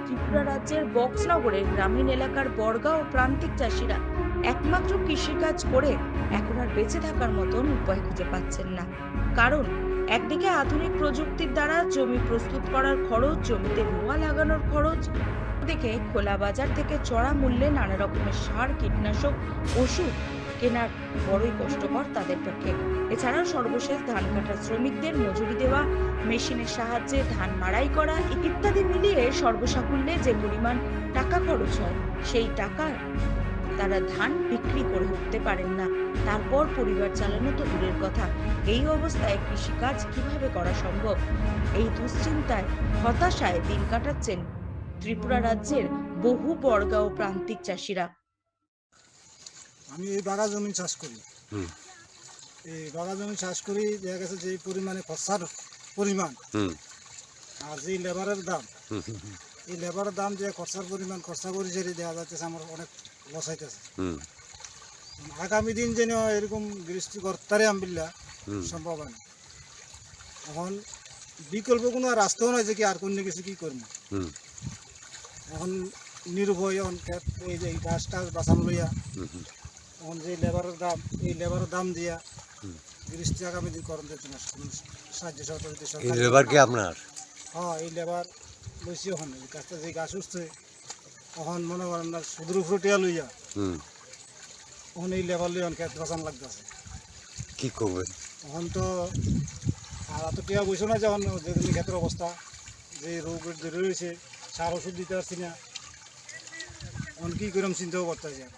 ত্রিপুরা রাজ্যের বক্সনগরের গ্রামীণ এলাকার বর্গা ও প্রান্তিক চাষিরা একমাত্র কৃষিকাজ করে এখন আর বেঁচে থাকার মতন উপায় খুঁজে পাচ্ছেন না। কারণ একদিকে আধুনিক প্রযুক্তির দ্বারা জমি প্রস্তুত করার খরচ, জমিতে রোয়া লাগানোর খরচ, দেখে খোলা বাজার থেকে চড়া মূল্যে নানা রকমের সার, কীটনাশক, ওষুধ কেনার বড়ই কষ্টকর তাদের পক্ষে। এছাড়াও সর্বশেষ ধান কাটার শ্রমিকদের মজুরি দেওয়া, মেশিনের সাহায্যে ধান মাড়াই করা ইত্যাদি মিলিয়ে সর্বসাকুল্যে যে পরিমাণ টাকা খরচ হয়, সেই টাকার তারা ধান বিক্রি করে উঠতে পারেন না। তারপর পরিবার চালানো তো দূরের কথা, এই অবস্থায় কৃষিকাজ কিভাবে করা সম্ভব? এই দুশ্চিন্তায়, হতাশায় দিন কাটাচ্ছেন ত্রিপুরা রাজ্যের বহু বর্গা ও প্রান্তিক চাষিরা। আমি এই বাগা জমি চাষ করি। হুম। এই বাগা জমি চাষ করি, দেখা গেছে যে পরিমাণে খরচার পরিমাণ আর যে লেবারের দাম, এই লেবারের দাম যে খরচার পরিমাণ খরচা করি সেটি দেখা যাচ্ছে আমার অনেক লস হইতেছে। আগামী দিন যেন এরকম গৃহস্থী করতারে আমবিল্লা সম্ভব হয় না। এখন বিকল্প কোনো রাস্তাও নাই যে কি আর কোনো কিছু কি করবো। এখন নির্ভয় এই যে গাছ টাছ বাঁচান লইয়া এখন যে লেবারের দাম, এই লেবারের দাম দিয়া গৃহস্থী আগামী দিন করেন দিতে না সাহায্য সরকার। এই লেবার কি আপনার? হ্যাঁ, এই লেবার লইছি। ওখানে গাছটা যে গাছ উঠছে এখন মনে করেন না সুদূর উপরে টিয়া লইয়া এখন এই লেবার লইয়া খেত বাঁচান লাগতেছে। কি করবেন এখন তো আর এত টিয়া বইছো না, যখন যেদিন ক্ষেতের অবস্থা যে রোগ ধরে রয়েছে, সার ওষুধ দিতে পারছি না, এখন কী করলাম চিন্তাও করতে